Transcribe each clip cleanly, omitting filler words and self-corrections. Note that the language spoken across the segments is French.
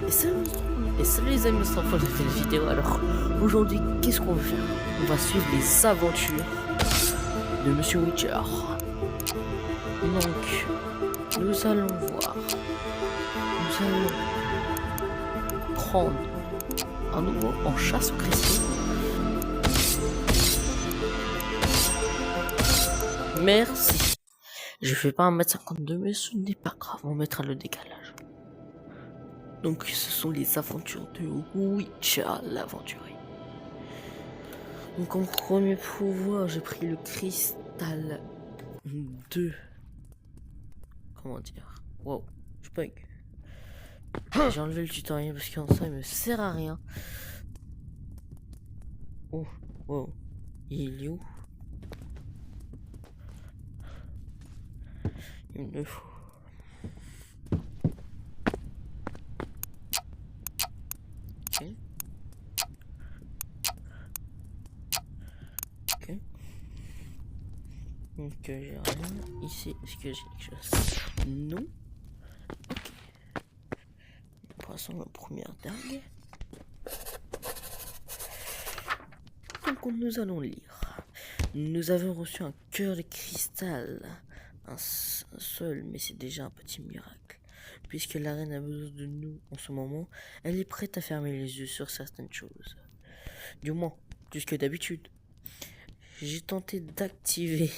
Et salut les amis, c'est fois j'ai fait la vidéo. Alors aujourd'hui, qu'est-ce qu'on va faire? On va suivre les aventures de Monsieur Witcher. Donc, nous allons voir. Nous allons prendre un nouveau en chasse au cristaux. Merci. Je fais pas 1m52, mais ce n'est pas grave, on mettra le décalage. Donc ce sont les aventures de Witcher l'aventurier. Donc en premier pouvoir, j'ai pris le cristal de... Comment dire? Wow, je bug. J'ai enlevé le tutoriel parce qu'en ça il me sert à rien. Oh, wow. Il est où? Il me faut... Ok. Ok. Donc j'ai rien. Ici, est-ce que j'ai quelque chose? Non. Ok. Passons à la première dague. Donc nous allons lire. Nous avons reçu un cœur de cristal. Un seul, mais c'est déjà un petit miracle. Puisque la reine a besoin de nous en ce moment, elle est prête à fermer les yeux sur certaines choses. Du moins, plus que d'habitude. J'ai tenté d'activer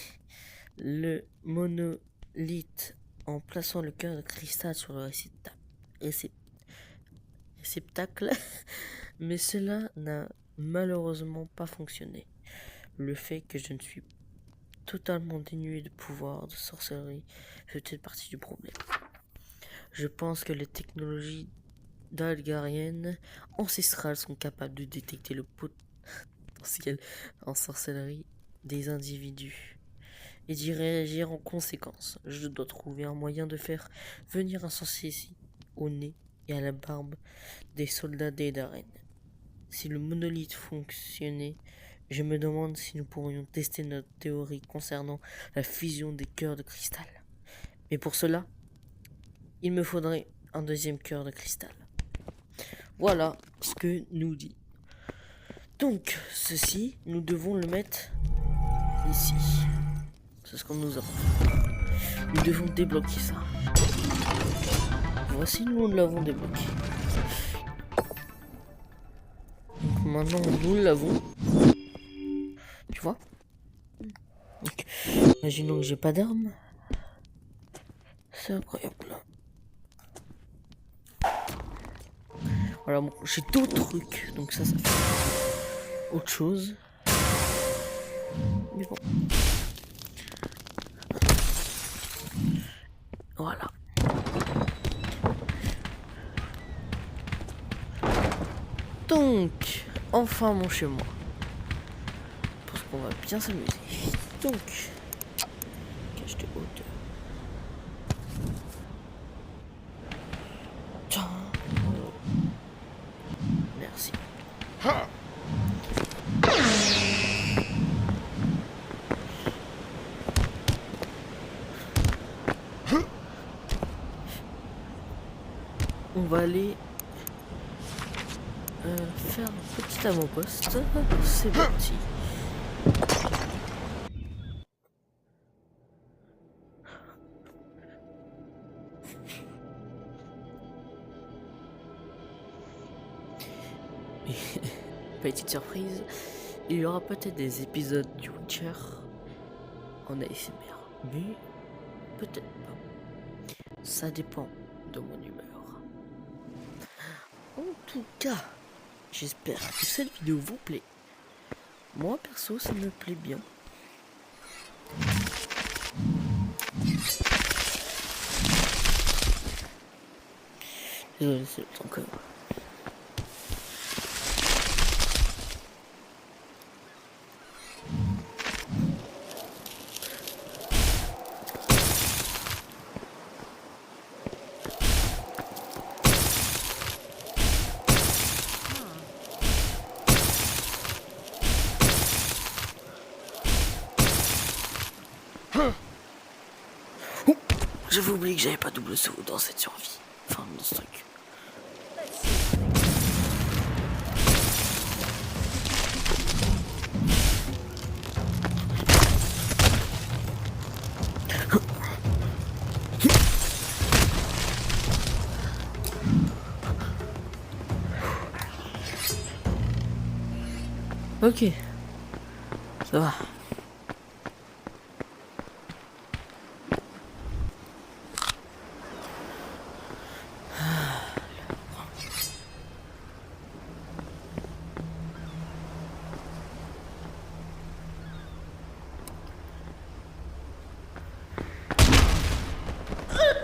le monolithe en plaçant le cœur de cristal sur le réceptacle, mais cela n'a malheureusement pas fonctionné. Le fait que je ne suis totalement dénué de pouvoir de sorcellerie fait peut-être partie du problème. Je pense que les technologies dalgariennes ancestrales sont capables de détecter le potentiel en sorcellerie des individus et d'y réagir en conséquence. Je dois trouver un moyen de faire venir un sorcier au nez et à la barbe des soldats d'Eldaren. Si le monolithe fonctionnait, je me demande si nous pourrions tester notre théorie concernant la fusion des cœurs de cristal. Mais pour cela, il me faudrait un deuxième cœur de cristal. Voilà ce que nous dit. Donc, ceci, nous devons le mettre ici. C'est ce qu'on nous a fait. Nous devons débloquer ça. Voici, nous l'avons débloqué. Donc maintenant, nous l'avons. Tu vois? Donc, imaginons que j'ai pas d'armes. C'est incroyable. Voilà, bon, j'ai d'autres trucs. Donc ça fait autre chose. Mais bon. Voilà. Donc, enfin mon chez moi. Parce qu'on va bien s'amuser. Donc, cache de hauteur. Tiens. Merci. On va aller faire un petit avant-poste. C'est parti. Petite surprise, il y aura peut-être des épisodes du Witcher en ASMR, mais peut-être pas. Ça dépend de mon humeur. En tout cas, j'espère que cette vidéo vous plaît. Moi perso, ça me plaît bien. Désolé, c'est le temps que... J'avais oublié que j'avais pas double saut dans cette survie. Enfin, dans ce truc. Ok, ça va.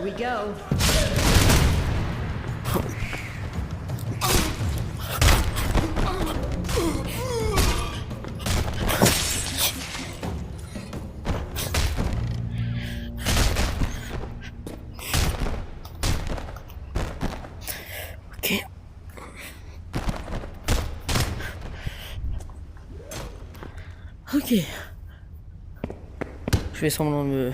We go. Ok. Ok. Je fais semblant de me...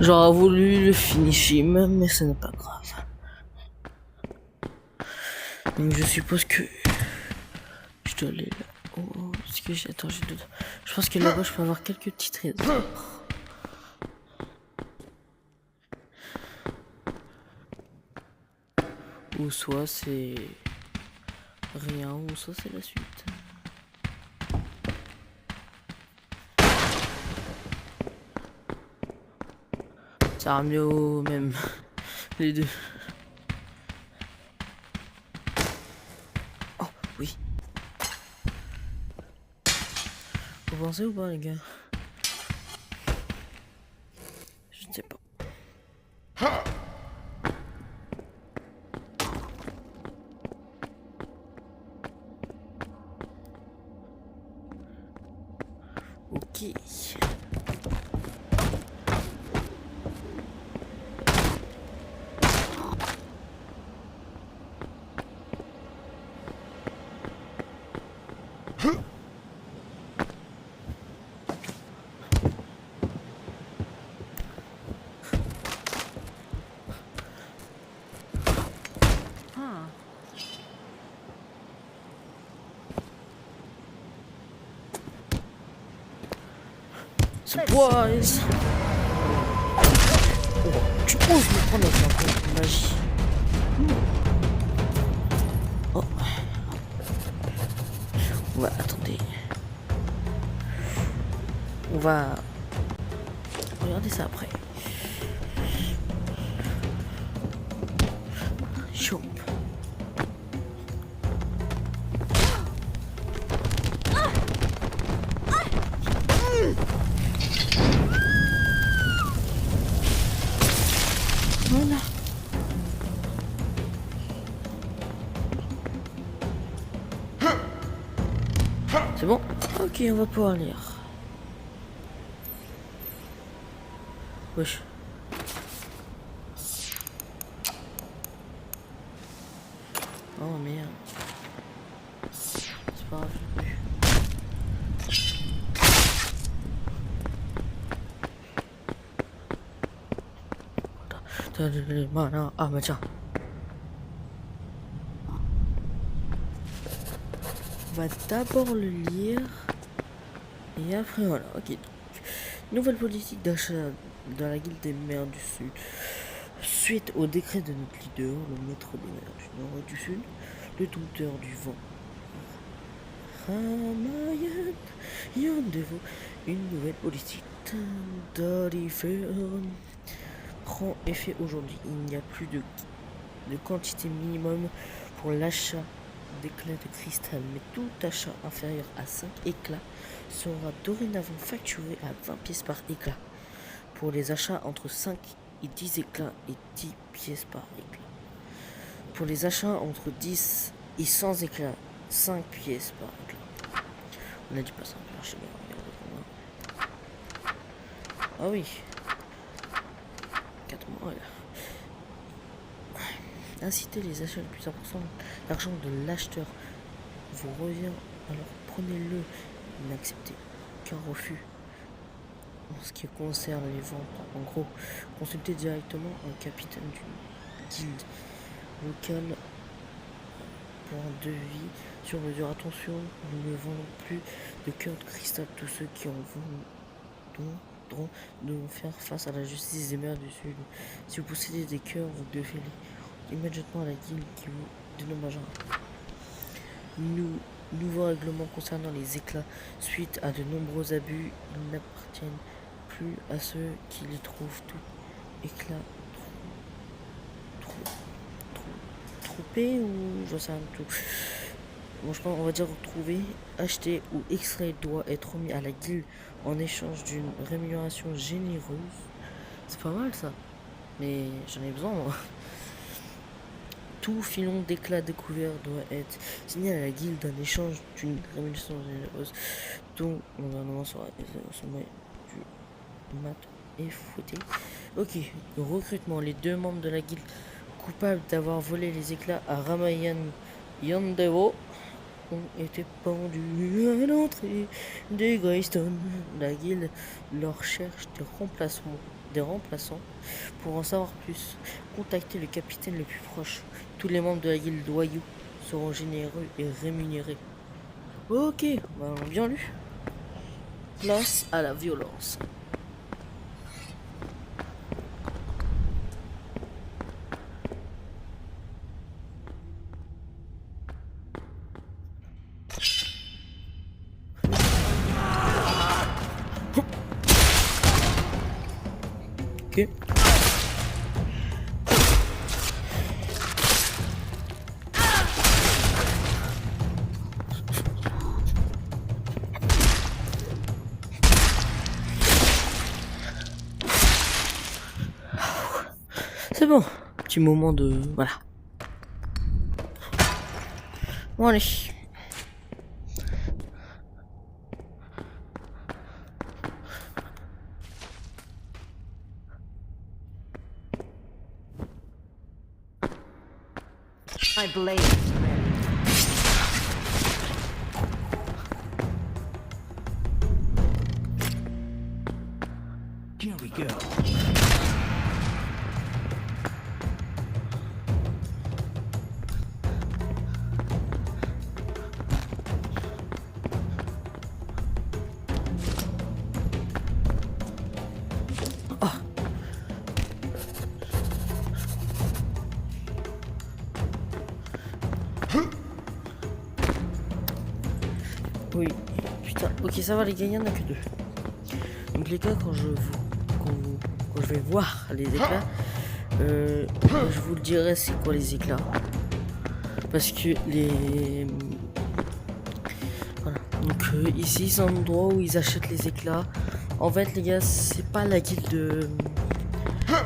J'aurais voulu le finisher, mais ce n'est pas grave. Donc je suppose que... Je dois aller là. Oh, est-ce que j'ai... Attends, j'ai deux... Je pense que là-bas, je peux avoir quelques petits trésors. Ou soit c'est... rien, ou soit c'est la suite. Ça revient au même. Les deux. Oh, oui. Vous pensez ou pas, les gars? Je ne sais pas. Ok. Surprise! Oh, tu oses me prendre avec un coup de magie. Oh. Ouais, attendez. On va regarder ça après. Chomp. Voilà. C'est bon? Ok, on va pouvoir lire. Wesh. Oh merde. C'est pas grave. Ah bah tiens. On va d'abord le lire. Et après voilà, ok. Nouvelle politique d'achat dans la guilde des mers du Sud. Suite au décret de notre leader, le maître des mers du Nord et du Sud, le dompteur du vent, Ramayan Yandevo, une nouvelle politique tarifaire prend effet aujourd'hui. Il n'y a plus de quantité minimum pour l'achat d'éclats de cristal, mais tout achat inférieur à 5 éclats sera dorénavant facturé à 20 pièces par éclat. Pour les achats entre 5 et 10 éclats et 10 pièces par éclat. Pour les achats entre 10 et 100 éclats, 5 pièces par éclat. On a dit pas ça, je sais bien. Ah oui. 4 mois, là. Incitez les achats le plus important. L'argent de l'acheteur vous revient, alors prenez-le. N'acceptez qu'un refus En ce qui concerne les ventes, en gros, consultez directement un capitaine d'une guilde locale pour un devis sur mesure. Attention, nous ne vendons plus de cœurs de cristal. Tous ceux qui en vendront devront faire face à la justice des mers du Sud. Si vous possédez des cœurs, vous devez les immédiatement à la guilde qui vous dédommagera. Nouveau règlement concernant les éclats. Suite à de nombreux abus, ils n'appartiennent plus à ceux qui les trouvent. Tout éclat troupé ou je sais pas tout. Bon, je pense on va dire trouver, acheter ou extrait doit être remis à la guilde en échange d'une rémunération généreuse. C'est pas mal ça, mais j'en ai besoin moi. Tout filon d'éclat découvert doit être signé à la guilde en échange d'une rémunération généreuse dont le gouvernement sera au sommet du mat et fouetté. Ok, le recrutement. Les 2 membres de la guilde coupables d'avoir volé les éclats à Ramayan Yandevo ont été pendus à l'entrée des Greystone. La guilde leur cherche des remplaçants. Pour en savoir plus, contactez le capitaine le plus proche. Tous les membres de la guilde loyaux seront généreux et rémunérés. Ok, bah, bien lu. Place à la violence. Ok. C'est bon, petit moment de... Voilà. Bon allez. My blade. Here we go. Oui, putain, ok ça va les gars, il y en a que 2. Donc les gars, quand je vais voir les éclats, je vous le dirai c'est quoi les éclats. Parce que les... Voilà, donc ici c'est un endroit où ils achètent les éclats. En fait les gars, c'est pas la guilde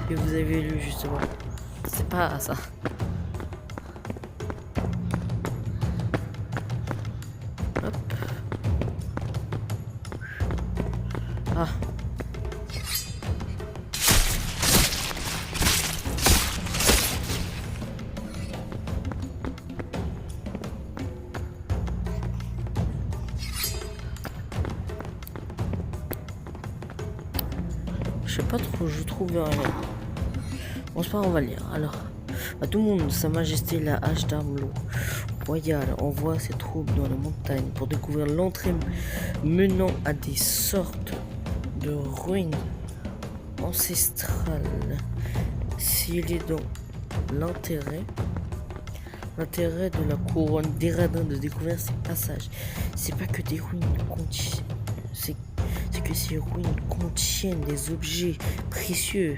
que vous avez lu justement. C'est pas ça. Hop. Ah. Je sais pas trop, je trouve rien. Bon, c'est pas, on va lire. Alors, à tout le monde, Sa Majesté la hache d'Armlo royale envoie ses troupes dans les montagnes pour découvrir l'entrée menant à des sortes de ruines ancestrales. S'il est dans l'intérêt de la couronne d'Eradin de découvrir ces passages, c'est pas que des ruines c'est que ces ruines contiennent des objets précieux.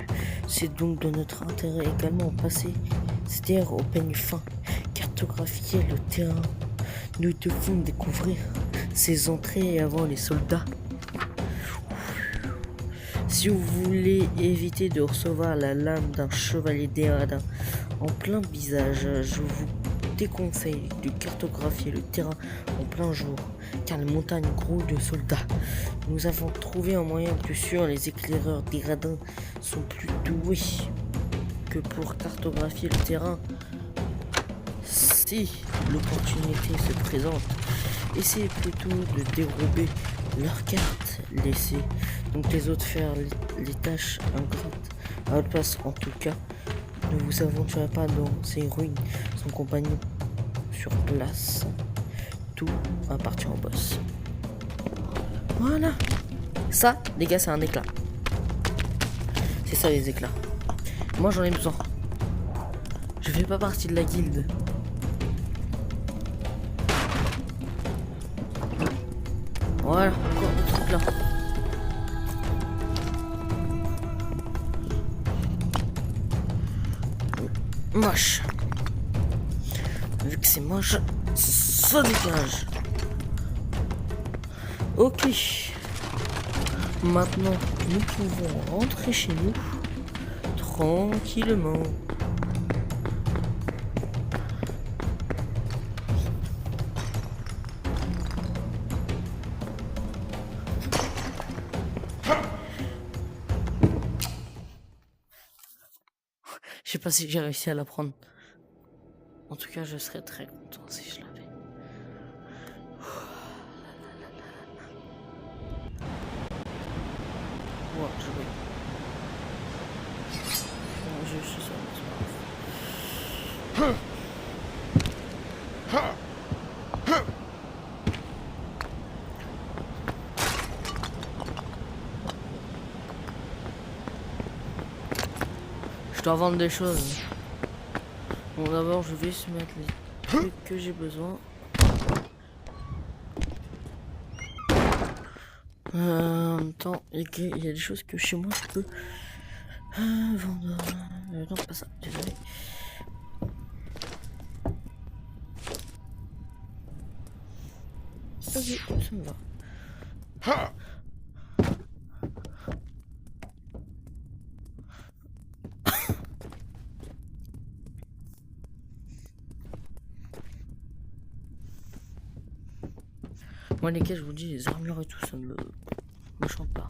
C'est donc de notre intérêt également passer ces terres au peigne fin, cartographier le terrain. Nous devons découvrir ces entrées avant les soldats. Si vous voulez éviter de recevoir la lame d'un chevalier d'Eradin en plein visage, je vous déconseille de cartographier le terrain en plein jour, car les montagnes grouillent de soldats. Nous avons trouvé un moyen plus sûr. Les éclaireurs d'Eradin sont plus doués que pour cartographier le terrain. Si l'opportunité se présente, essayez plutôt de dérober leurs cartes laissées Donc les autres faire les tâches ingrates à votre place. En tout cas, ne vous aventurez pas dans ces ruines sans compagnon sur place. Tout appartient au boss. Voilà. Ça, les gars, c'est un éclat. C'est ça les éclats. Moi j'en ai besoin. Je fais pas partie de la guilde. Voilà, encore des trucs là. Moche. Vu que c'est moche, ça dégage. Ok. Maintenant, nous pouvons rentrer chez nous tranquillement. Je sais pas si j'ai réussi à la prendre. En tout cas, je serais très content si je l'avais. Ouais, je vais. Je suis ça. Je dois vendre des choses. Bon, d'abord, je vais se mettre les trucs que j'ai besoin. En même temps, il y a des choses que chez moi je peux vendre. Non, pas ça, désolé. Ok, ça me va. Moi, les gars, je vous dis, les armures et tout, ça me chante pas.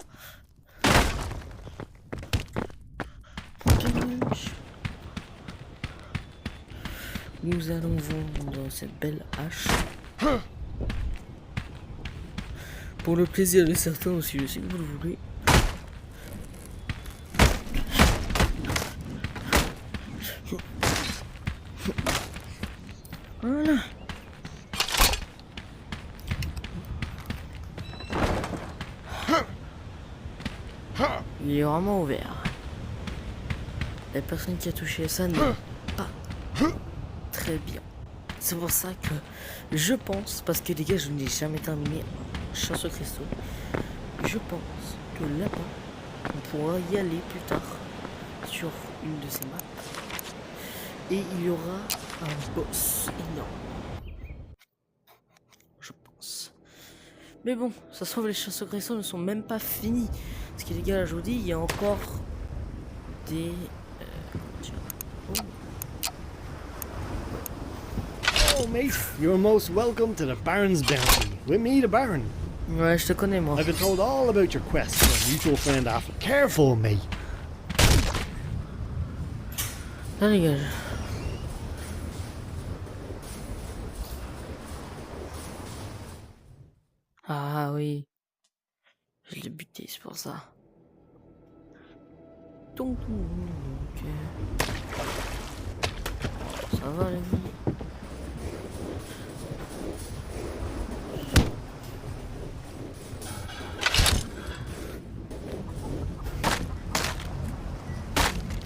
Nous allons vendre cette belle hache. Pour le plaisir de certains aussi, je sais que vous le voulez. Voilà. Il est vraiment ouvert. La personne qui a touché à ça n'est pas très bien. C'est pour ça que je pense, parce que les gars, je n'ai jamais terminé Chasse aux cristaux. Je pense que là-bas, on pourra y aller plus tard sur une de ces maps. Et il y aura un boss énorme. Je pense. Mais bon, ça se trouve, les chasses aux cristaux ne sont même pas finis. Parce que les gars, je vous dis, il y a encore des... Oh, mate, you're most welcome to the Baron's Bounty. With me, the Baron. Ouais, je te connais, moi. I've been told all about your quest for a mutual friend after. Careful, mate. Ça dégage. Ah oui. Je l'ai buté, c'est pour ça. Donc, ok. Ça va, les amis.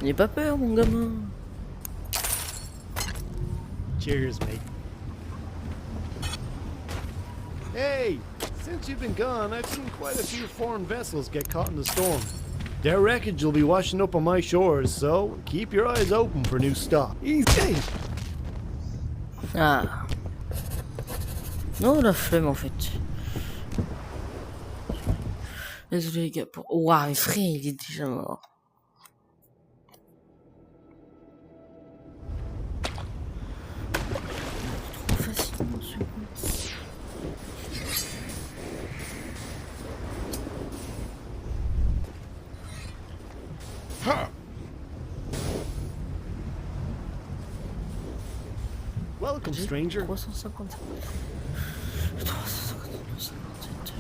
N'aie pas peur, mon gamin. Cheers, mate. Hey, since you've been gone, I've seen quite a few foreign vessels get caught in the storm. Their wreckage will be washing up on my shores, so keep your eyes open for new stock. Easy. Ah. Non, la flemme, en fait. Désolé, les gars. Ouah, mais frère, il est déjà mort. Trop facilement, ce coup. Welcome, stranger. 350. 350.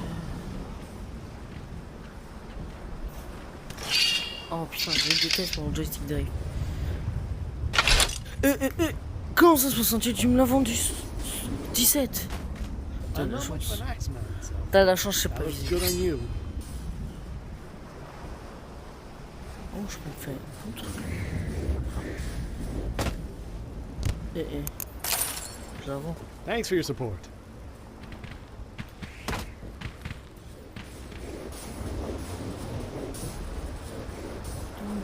Oh putain, je déteste mon joystick drive. Comment ça 68? Tu me l'as vendu 17. T'as I'm de la not much chance. of an axeman, so T'as de la chance, je sais pas that was viser. good on you. Oh, je peux me faire contre. Je la vends. Thanks for your support.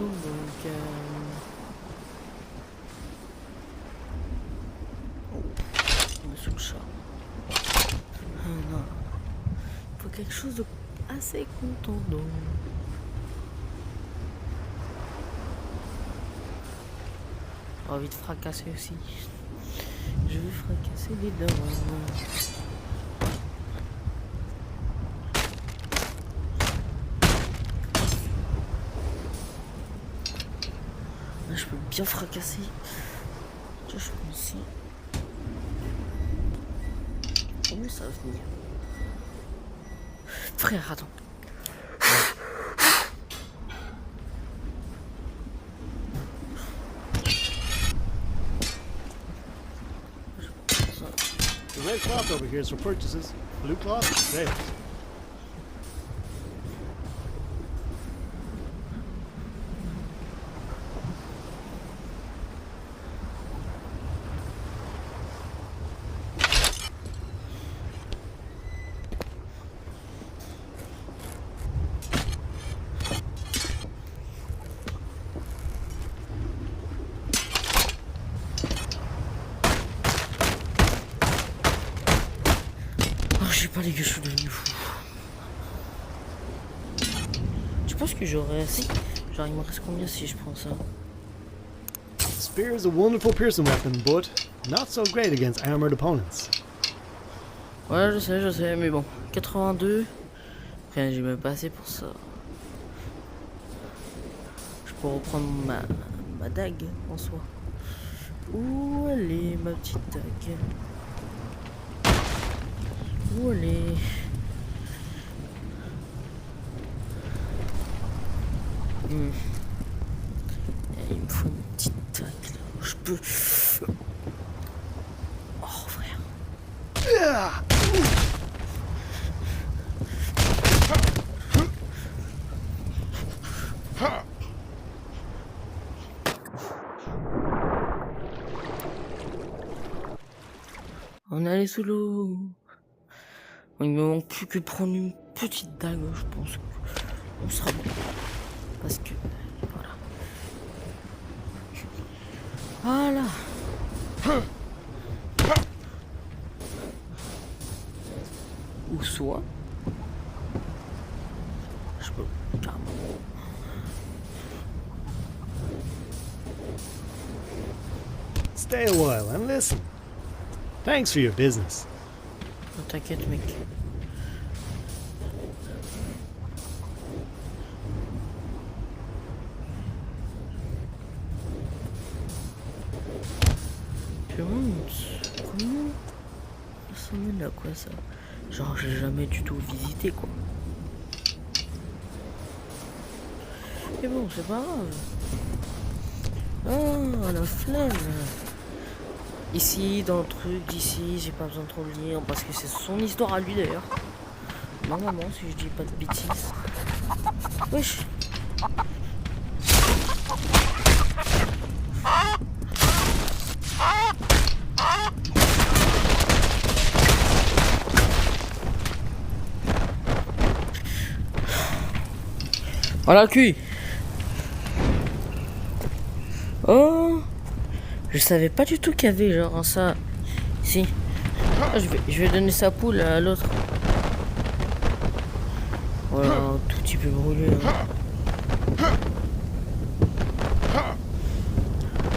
Donc, on est sous le chat. Ah non. Faut quelque chose de assez contondant. J'ai envie de fracasser aussi. Je vais fracasser les dents. Là, je peux bien fracasser. Je pense. Comment ça va venir? Frère, attends. The red cloth over here is for purchases. Blue cloth, sales. Oh, je sais pas les gars, je suis devenu fou. Tu penses que j'aurais assez? Genre, il me reste combien si je prends ça? Spear is a wonderful piercing weapon, but not so great against armored opponents. Ouais, je sais, mais bon. 82. Rien, j'ai même pas assez pour ça. Je peux reprendre ma dague en soi. Où elle est, ma petite dague? Où elle est? Il me faut une petite dague là. Je peux. Oh, frère. On est allé sous l'eau. Il me manque plus que prendre une petite dague, je pense. On sera bon. Parce que. Voilà. Voilà. Ou soit. Je peux. Carrément. Stay a while and listen. Thanks for your business. Non, t'inquiète, mec. Je monte. Comment ça mène à quoi ça? Genre, j'ai jamais du tout visité quoi. Mais bon, c'est pas grave. Ah, la flemme. Ici, dans le truc d'ici, j'ai pas besoin de trop le lire parce que c'est son histoire à lui d'ailleurs. Normalement, si je dis pas de bêtises. Wesh. Voilà le cul. Oh. Je savais pas du tout qu'il y avait genre ça. Si. Ah, je vais donner sa poule à l'autre. Voilà, un tout petit peu brûlé. Hein.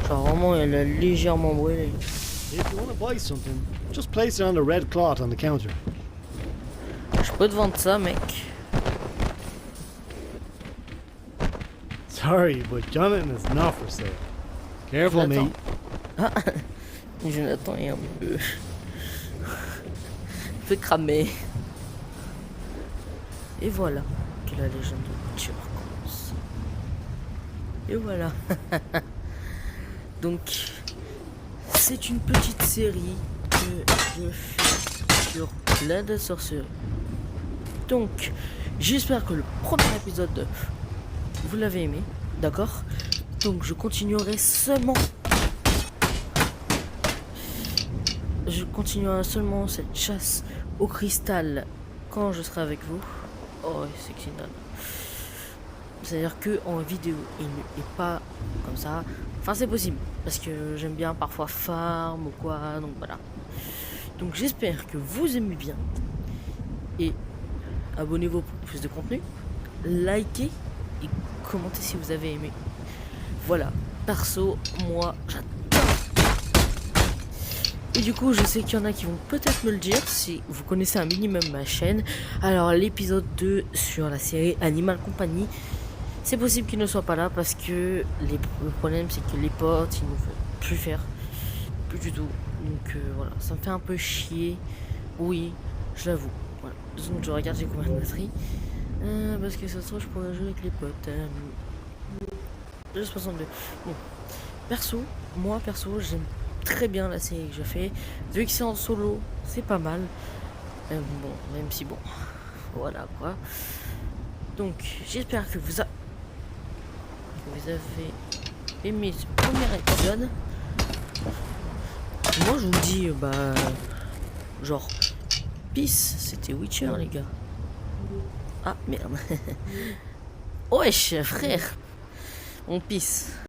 Genre vraiment, elle a légèrement brûlé. If you want to buy something, just place it on the red cloth on the counter. Je peux te vendre ça, mec. Sorry, but Jonathan is not for sale. Careful, mate. Ah, Jonathan est un peu cramé. Et voilà que la légende de Witcher commence. Et voilà. Donc, c'est une petite série que je fais sur plein de sorcellerie. Donc, j'espère que le premier épisode, vous l'avez aimé, d'accord? Donc, je continuerai seulement cette chasse au cristal quand je serai avec vous. Oh, c'est excitant. C'est-à-dire que en vidéo et pas comme ça. Enfin, c'est possible parce que j'aime bien parfois farm ou quoi. Donc voilà. Donc j'espère que vous aimez bien et abonnez-vous pour plus de contenu. Likez et commentez si vous avez aimé. Voilà. Perso, moi, j'adore. Et du coup, je sais qu'il y en a qui vont peut-être me le dire si vous connaissez un minimum ma chaîne. Alors, l'épisode 2 sur la série Animal Company, c'est possible qu'il ne soit pas là parce que le problème, c'est que les potes, ils ne veulent plus faire. Plus du tout. Donc, voilà, ça me fait un peu chier. Oui, je l'avoue. Voilà. Donc, je regarde, j'ai combien de batterie. Parce que ça se trouve, je pourrais jouer avec les potes. Juste 62. Bon. Perso, j'aime très bien la série que je fais. Vu que c'est en solo, c'est pas mal. Bon, même si bon, voilà quoi. Donc, j'espère que vous avez aimé ce premier épisode. Moi, je vous dis, genre, peace. C'était Witcher, les gars. Ah, merde. Wesh, frère. On peace.